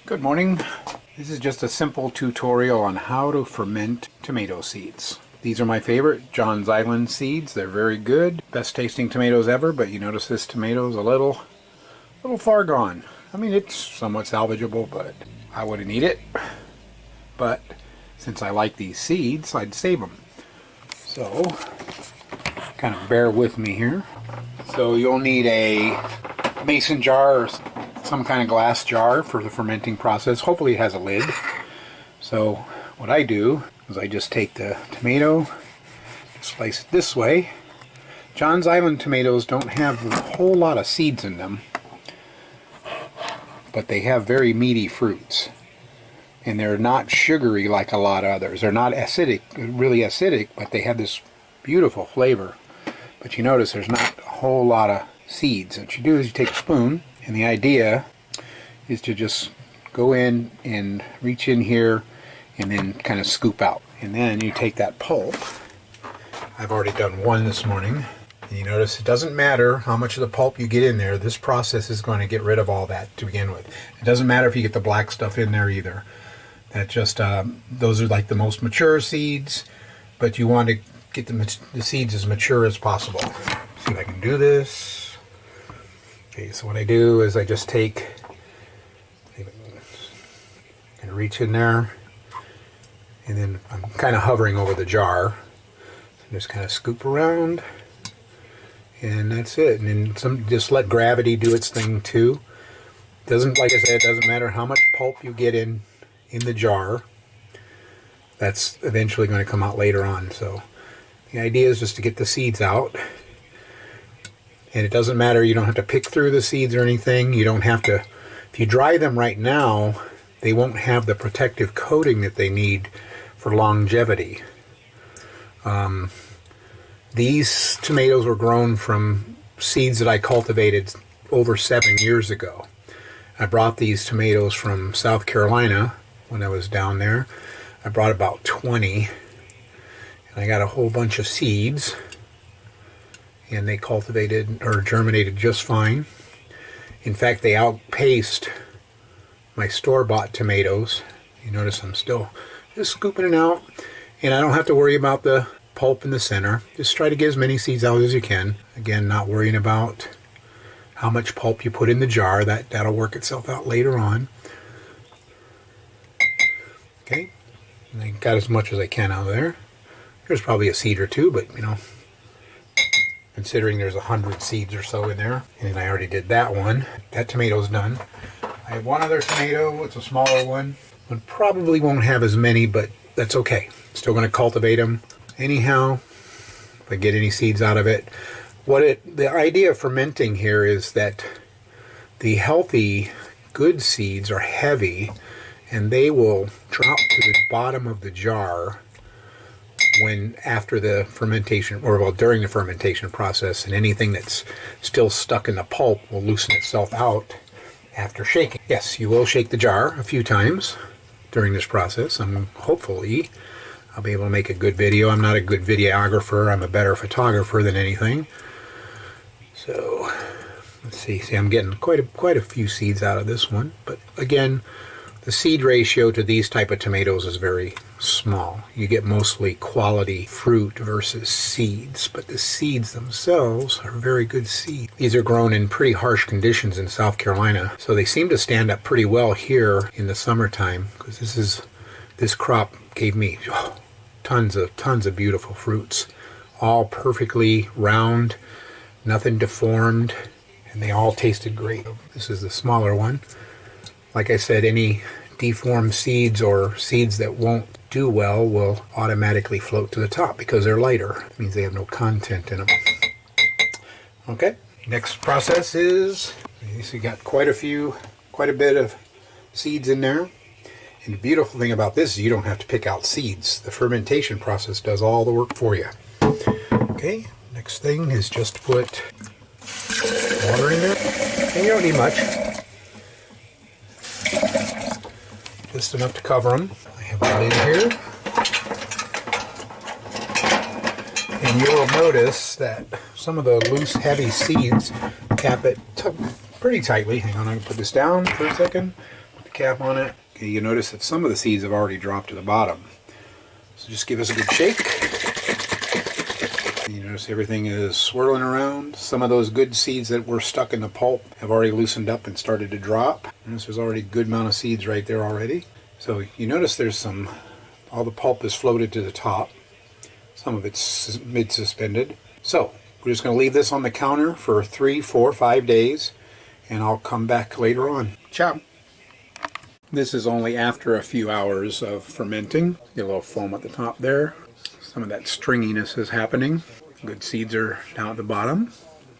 Good morning. This is just a simple tutorial on how to ferment tomato seeds. These are my favorite John's Island seeds. They're very good. Best tasting tomatoes ever, but you notice this tomato's a little far gone. I mean, it's somewhat salvageable, but I wouldn't eat it. But since I like these seeds, I'd save them. So, kind of bear with me here. So you'll need a mason jar or some kind of glass jar for the fermenting process. Hopefully it has a lid. So what I do is I just take the tomato, slice it this way. John's Island tomatoes don't have a whole lot of seeds in them, but they have very meaty fruits. And they're not sugary like a lot of others. They're not acidic, really acidic, but they have this beautiful flavor. But you notice there's not a whole lot of seeds. What you do is you take a spoon, and the idea is to just go in and reach in here and then kind of scoop out. And then you take that pulp. I've already done one this morning. And you notice it doesn't matter how much of the pulp you get in there. This process is going to get rid of all that to begin with. It doesn't matter if you get the black stuff in there either. That just, those are like the most mature seeds, but you want to get the seeds as mature as possible. See if I can do this. Okay, so what I do is I just take, and reach in there, and then I'm kind of hovering over the jar. So just kind of scoop around, and that's it. And then just let gravity do its thing too. Doesn't, like I said, it doesn't matter how much pulp you get in the jar. That's eventually going to come out later on. So the idea is just to get the seeds out. And it doesn't matter, you don't have to pick through the seeds or anything. You don't have to, if you dry them right now, they won't have the protective coating that they need for longevity. These tomatoes were grown from seeds that I cultivated over 7 years ago. I brought these tomatoes from South Carolina when I was down there. I brought about 20, and I got a whole bunch of seeds, and they cultivated or germinated just fine. In fact, they outpaced my store-bought tomatoes. You notice I'm still just scooping it out, and I don't have to worry about the pulp in the center. Just try to get as many seeds out as you can. Again, not worrying about how much pulp you put in the jar. That'll work itself out later on. Okay, and I got as much as I can out of there. There's probably a seed or two, but you know, considering there's 100 seeds or so in there, and I already did that one. That tomato's done. I have one other tomato. It's a smaller one. It probably won't have as many, but that's okay. Still going to cultivate them anyhow. If I get any seeds out of it. The idea of fermenting here is that the healthy, good seeds are heavy, and they will drop to the bottom of the jar after the fermentation, or well, during the fermentation process, and anything that's still stuck in the pulp will loosen itself out after shaking. Yes, you will shake the jar a few times during this process. Hopefully I'll be able to make a good video. I'm not a good videographer. I'm a better photographer than anything. So let's see. See, I'm getting quite a few seeds out of this one, but again, the seed ratio to these type of tomatoes is very small. You get mostly quality fruit versus seeds, but the seeds themselves are very good seeds. These are grown in pretty harsh conditions in South Carolina, so they seem to stand up pretty well here in the summertime, because this crop gave me tons of beautiful fruits, all perfectly round, nothing deformed, and they all tasted great. This is the smaller one. Like I said, any deformed seeds or seeds that won't do well will automatically float to the top because they're lighter. It means they have no content in them. Okay, next process is, you see, got quite a bit of seeds in there. And the beautiful thing about this is you don't have to pick out seeds. The fermentation process does all the work for you. Okay, next thing is just to put water in there. And you don't need much. Just enough to cover them. I have a lid here. And you will notice that some of the loose, heavy seeds cap it pretty tightly. Hang on, I'm going to put this down for a second. cap on it. Okay, you notice that some of the seeds have already dropped to the bottom. So just give us a good shake. You notice everything is swirling around. Some of those good seeds that were stuck in the pulp have already loosened up and started to drop. Notice there's already a good amount of seeds right there already. So you notice there's all the pulp is floated to the top. Some of it's mid-suspended. So we're just going to leave this on the counter for 3, 4, 5 days, and I'll come back later on. Ciao. This is only after a few hours of fermenting. Get a little foam at the top there. Some of that stringiness is happening. Good seeds are down at the bottom.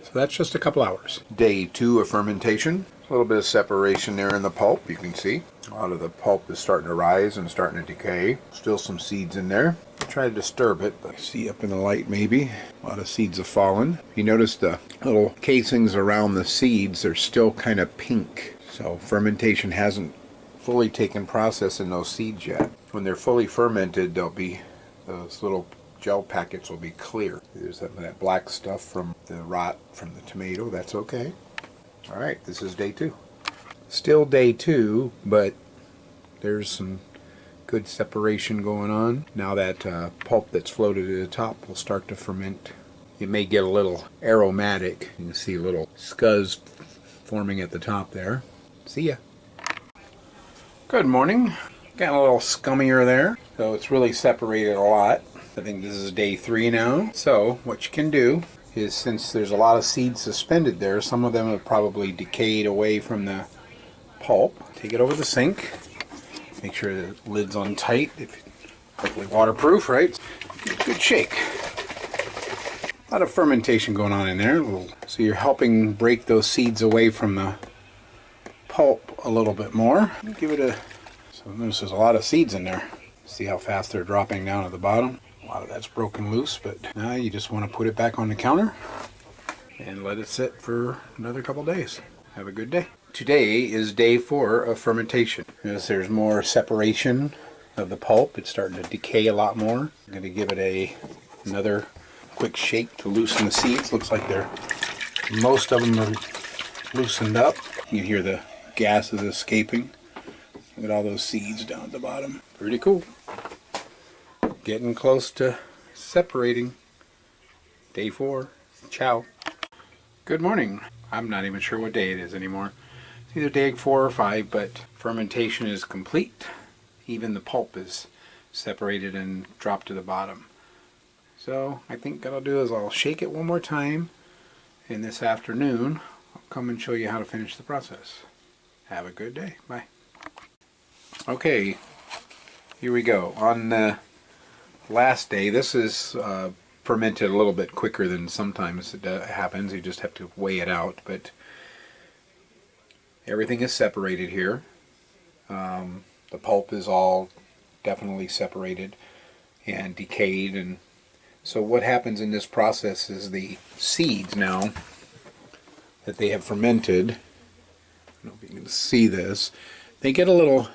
So that's just a couple hours. Day 2 of fermentation. A little bit of separation there in the pulp, you can see. A lot of the pulp is starting to rise and starting to decay. Still some seeds in there. Try to disturb it, but see up in the light maybe. A lot of seeds have fallen. You notice the little casings around the seeds are still kind of pink. So fermentation hasn't fully taken process in those seeds yet. When they're fully fermented, those little gel packets will be clear. There's that black stuff from the rot from the tomato. That's okay. All right, this is day 2. Still day 2, but there's some good separation going on. Now that pulp that's floated at the top will start to ferment. It may get a little aromatic. You can see little scuzz forming at the top there. See ya. Good morning. Got a little scummier there, so it's really separated a lot. I think this is day 3 now. So what you can do is, since there's a lot of seeds suspended there, some of them have probably decayed away from the pulp. Take it over the sink. Make sure the lid's on tight. Hopefully waterproof, right? Good shake. A lot of fermentation going on in there. So you're helping break those seeds away from the pulp a little bit more. Give it a... So notice there's a lot of seeds in there. See how fast they're dropping down at the bottom? A lot of that's broken loose, but now you just want to put it back on the counter and let it sit for another couple days. Have a good day. Today is day 4 of fermentation. Notice there's more separation of the pulp. It's starting to decay a lot more. I'm going to give it another quick shake to loosen the seeds. Looks like most of them are loosened up. You can hear the gases escaping. Look at all those seeds down at the bottom. Pretty cool. Getting close to separating. Day 4. Ciao. Good morning. I'm not even sure what day it is anymore. It's either day 4 or 5, but fermentation is complete. Even the pulp is separated and dropped to the bottom. So I think what I'll do is I'll shake it one more time, and this afternoon I'll come and show you how to finish the process. Have a good day. Bye. Okay, here we go. On the last day, this is fermented a little bit quicker than sometimes it happens. You just have to weigh it out, but everything is separated here. The pulp is all definitely separated and decayed, and so what happens in this process is the seeds now that they have fermented, I don't know if you can see this, they get a little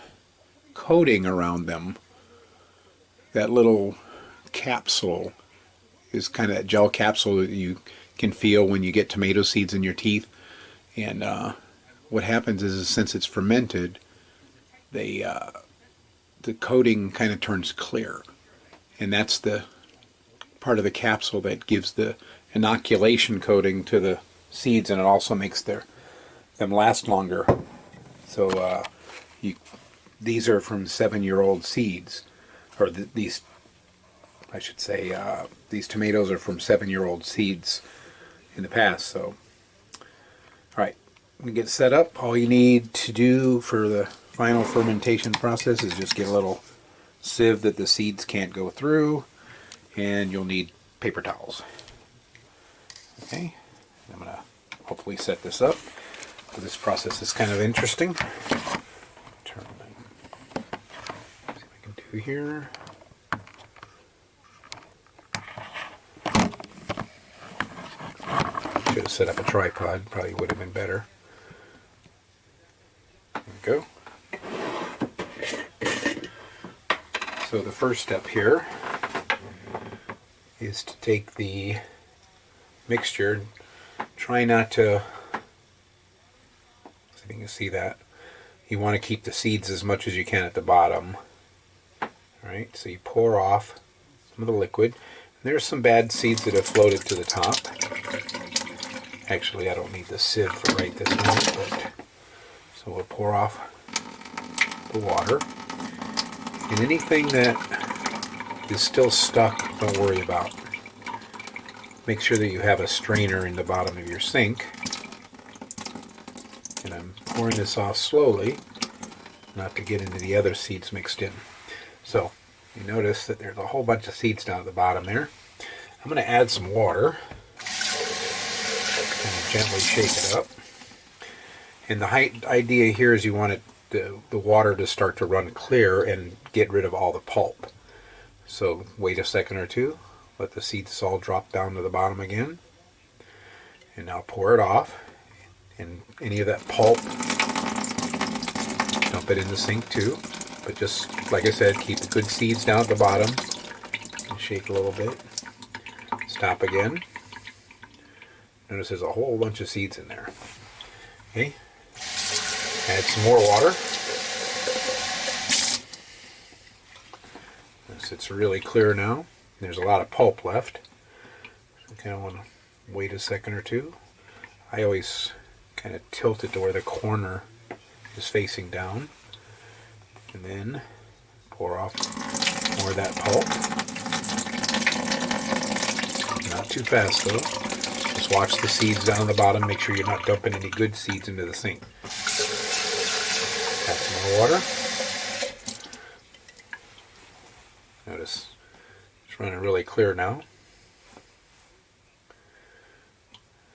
coating around them. That little capsule is kind of that gel capsule that you can feel when you get tomato seeds in your teeth. And what happens is since it's fermented, the coating kind of turns clear. And that's the part of the capsule that gives the inoculation coating to the seeds, and it also makes them last longer. So these are from 7-year-old seeds, or these tomatoes are from 7-year-old seeds in the past. So, all right, we get set up. All you need to do for the final fermentation process is just get a little sieve that the seeds can't go through, and you'll need paper towels. Okay, I'm gonna hopefully set this up. So this process is kind of interesting. See what I can do here. Should have set up a tripod, probably would have been better. There we go. So the first step here is to take the mixture, try not to, see if you can see that, You want to keep the seeds as much as you can at the bottom. Alright, so you pour off some of the liquid. There's some bad seeds that have floated to the top. Actually, I don't need the sieve for right this minute, but so we'll pour off the water. And anything that is still stuck, don't worry about. Make sure that you have a strainer in the bottom of your sink. And I'm pouring this off slowly, not to get into the other seeds mixed in. So, you notice that there's a whole bunch of seeds down at the bottom there. I'm going to add some water. Kind of gently shake it up. And the idea here is you want the water to start to run clear and get rid of all the pulp. So wait a second or two. Let the seeds all drop down to the bottom again. And now pour it off. And any of that pulp, dump it in the sink too. But just, like I said, keep the good seeds down at the bottom. And shake a little bit. Stop again. Notice there's a whole bunch of seeds in there. Okay. Add some more water. It's really clear now. There's a lot of pulp left. So I kind of want to wait a second or two. I always kind of tilt it to where the corner is facing down. And then pour off more of that pulp. Not too fast though. Just watch the seeds down the bottom. Make sure you're not dumping any good seeds into the sink. Add some more water. Notice it's running really clear now.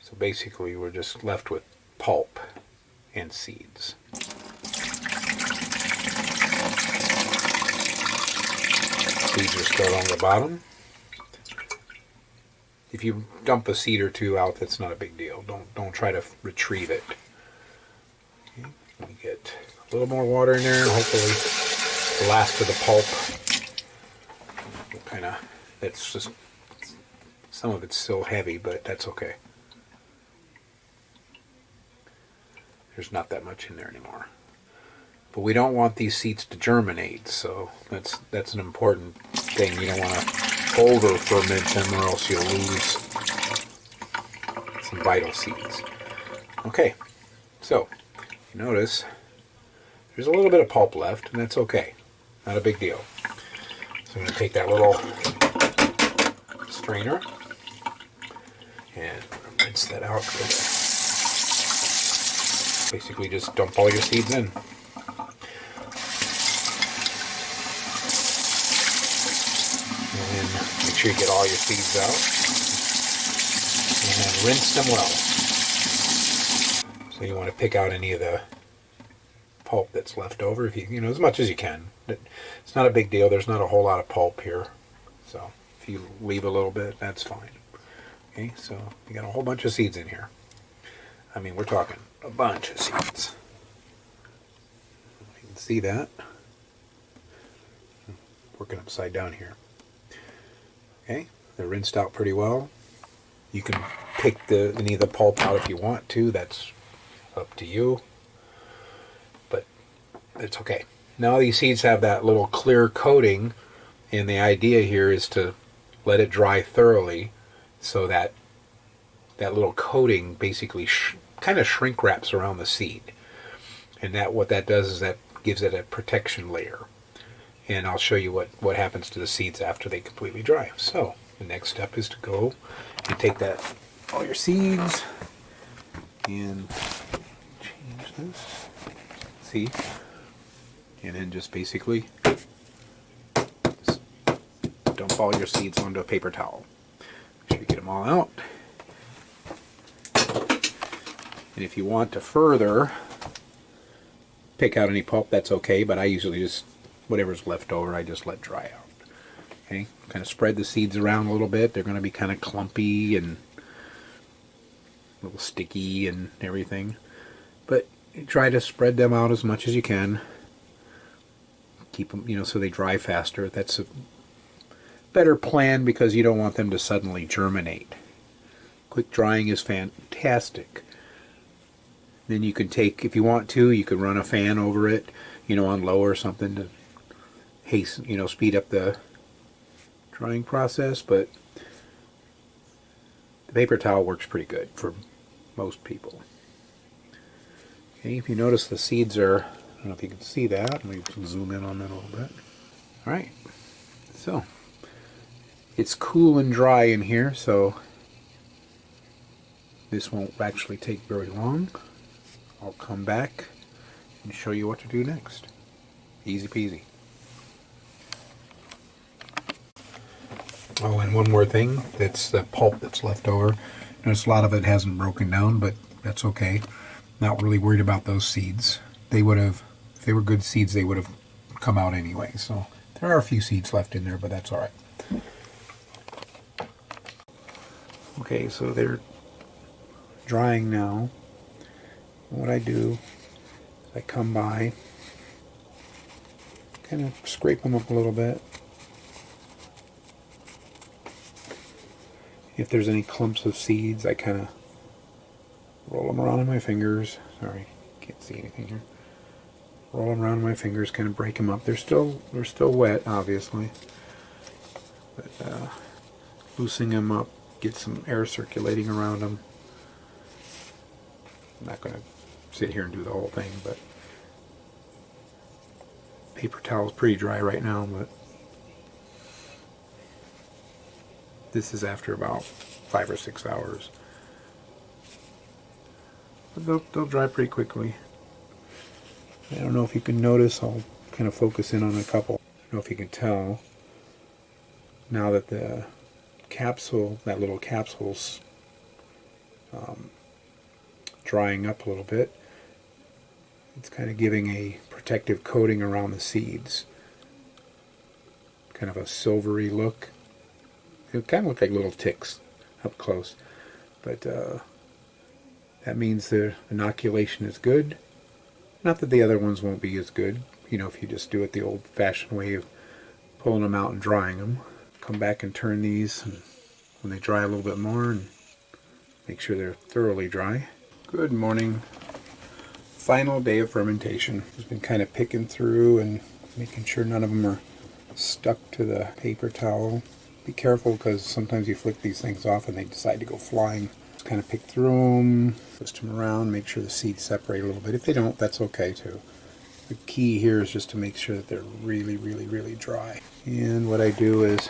So basically we're just left with pulp and seeds. Seeds are still on the bottom. If you dump a seed or two out, that's not a big deal. Don't try to retrieve it. Okay. We get a little more water in there, and hopefully the last of the pulp. That's just, some of it's still heavy, but that's okay. There's not that much in there anymore. But we don't want these seeds to germinate, so that's an important thing. You don't want to over ferment them or else you'll lose some vital seeds. Okay, so you notice there's a little bit of pulp left, and that's okay. Not a big deal. So I'm going to take that little strainer and rinse that out. Basically just dump all your seeds in. And make sure you get all your seeds out. And rinse them well. So you want to pick out any of the pulp that's left over, if you know, as much as you can. It's not a big deal. There's not a whole lot of pulp here. So if you leave a little bit, that's fine. Okay, so you got a whole bunch of seeds in here. I mean, we're talking a bunch of seeds. You can see that. Working upside down here. Okay, they're rinsed out pretty well. You can pick any of the pulp out if you want to. That's up to you. But it's okay. Now these seeds have that little clear coating, and the idea here is to let it dry thoroughly so that that little coating basically kind of shrink wraps around the seed. And what that does is that gives it a protection layer. And I'll show you what happens to the seeds after they completely dry. So the next step is to go and take all your seeds and change this. See? And then just basically dump all your seeds onto a paper towel. Make sure you get them all out. And if you want to further pick out any pulp, that's okay, but I usually just, whatever's left over, I just let dry out. Okay, kind of spread the seeds around a little bit. They're going to be kind of clumpy and a little sticky and everything. But try to spread them out as much as you can. Keep them, so they dry faster. That's a better plan because you don't want them to suddenly germinate. Quick drying is fantastic. Then you can take, if you want to, you can run a fan over it, you know, on low or something to hasten, you know, speed up the drying process. But the paper towel works pretty good for most people. Okay, if you notice the seeds are, I don't know if you can see that. Let me zoom in on that a little bit. All right, so it's cool and dry in here, so this won't actually take very long. I'll come back and show you what to do next. Easy peasy. Oh, and one more thing, that's the pulp that's left over. Notice a lot of it hasn't broken down, but that's okay. Not really worried about those seeds. They would have, if they were good seeds, they would have come out anyway. So there are a few seeds left in there, but that's all right. Okay, so they're drying now. What I do is I come by, kind of scrape them up a little bit. If there's any clumps of seeds, I kind of roll them around in my fingers. Sorry, can't see anything here. Roll them around in my fingers, kind of break them up. They're still wet, obviously, but loosening them up, get some air circulating around them. I'm not going to sit here and do the whole thing, but paper towel is pretty dry right now, but this is after about 5 or 6 hours. But they'll dry pretty quickly. I don't know if you can notice, I'll kind of focus in on a couple. I don't know if you can tell, now that the capsule, that little capsule's drying up a little bit, it's kind of giving a protective coating around the seeds. Kind of a silvery look. It kind of look like little ticks up close. But that means the inoculation is good. Not that the other ones won't be as good, you know, if you just do it the old-fashioned way of pulling them out and drying them. Come back and turn these and when they dry a little bit more and make sure they're thoroughly dry. Good morning. Final day of fermentation. Just been kind of picking through and making sure none of them are stuck to the paper towel. Be careful because sometimes you flick these things off and they decide to go flying. Just kind of pick through them, twist them around, make sure the seeds separate a little bit. If they don't, that's okay too. The key here is just to make sure that they're really, really, really dry. And what I do is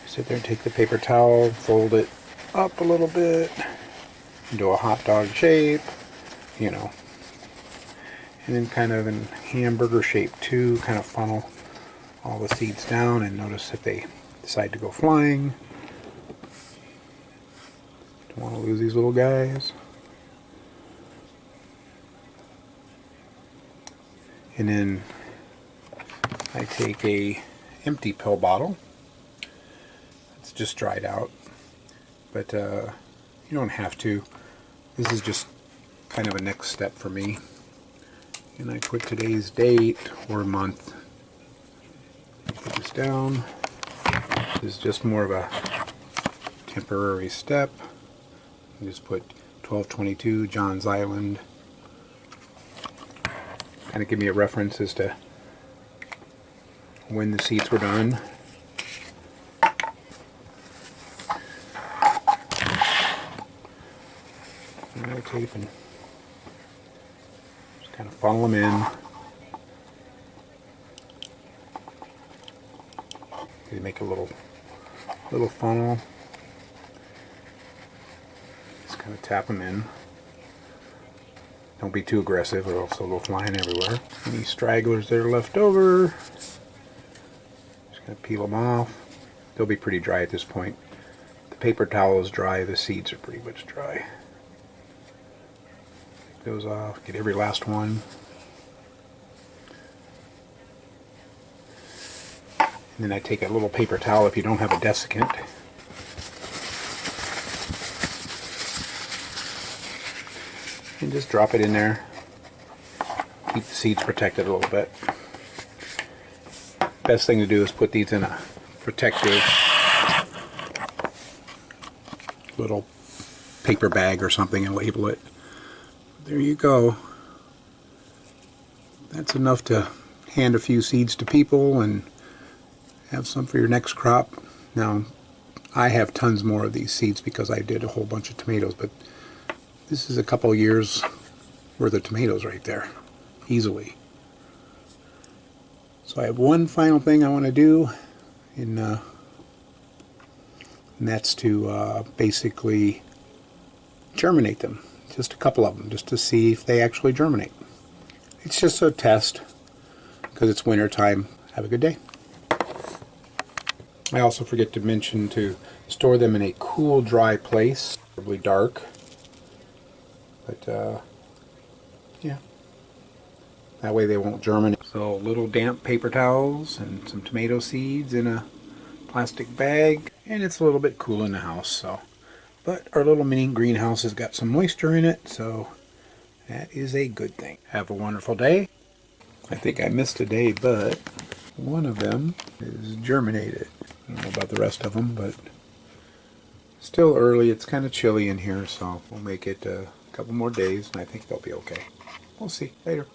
sit there and take the paper towel, fold it up a little bit into a hot dog shape, you know, and then kind of in hamburger shape too, kind of funnel all the seeds down, and notice if they decide to go flying. Don't want to lose these little guys. And then I take a empty pill bottle. It's just dried out, but you don't have to. This is just kind of a next step for me. And I put today's date or month. Put this down. This is just more of a temporary step. I just put 1222 Johns Island. Kind of give me a reference as to when the seeds were done. Tape and just kind of funnel them in. They make a little funnel. Just kind of tap them in. Don't be too aggressive, or else they'll go flying everywhere. Any stragglers that are left over, just kind of peel them off. They'll be pretty dry at this point. The paper towel is dry. The seeds are pretty much dry. Those off, get every last one. And then I take a little paper towel if you don't have a desiccant. And just drop it in there. Keep the seeds protected a little bit. Best thing to do is put these in a protective little paper bag or something and label it. There you go. That's enough to hand a few seeds to people and have some for your next crop. Now, I have tons more of these seeds because I did a whole bunch of tomatoes, but this is a couple years worth of tomatoes right there, easily. So I have one final thing I want to do, and that's to basically germinate them. Just a couple of them, just to see if they actually germinate. It's just a test, because it's winter time. Have a good day. I also forget to mention to store them in a cool, dry place, probably dark. But yeah, that way they won't germinate. So little damp paper towels and some tomato seeds in a plastic bag, and it's a little bit cool in the house. So, but our little mini greenhouse has got some moisture in it, so that is a good thing. Have a wonderful day. I think I missed a day, but one of them is germinated. I don't know about the rest of them, but still early. It's kind of chilly in here, so we'll make it a couple more days, and I think they'll be okay. We'll see. Later.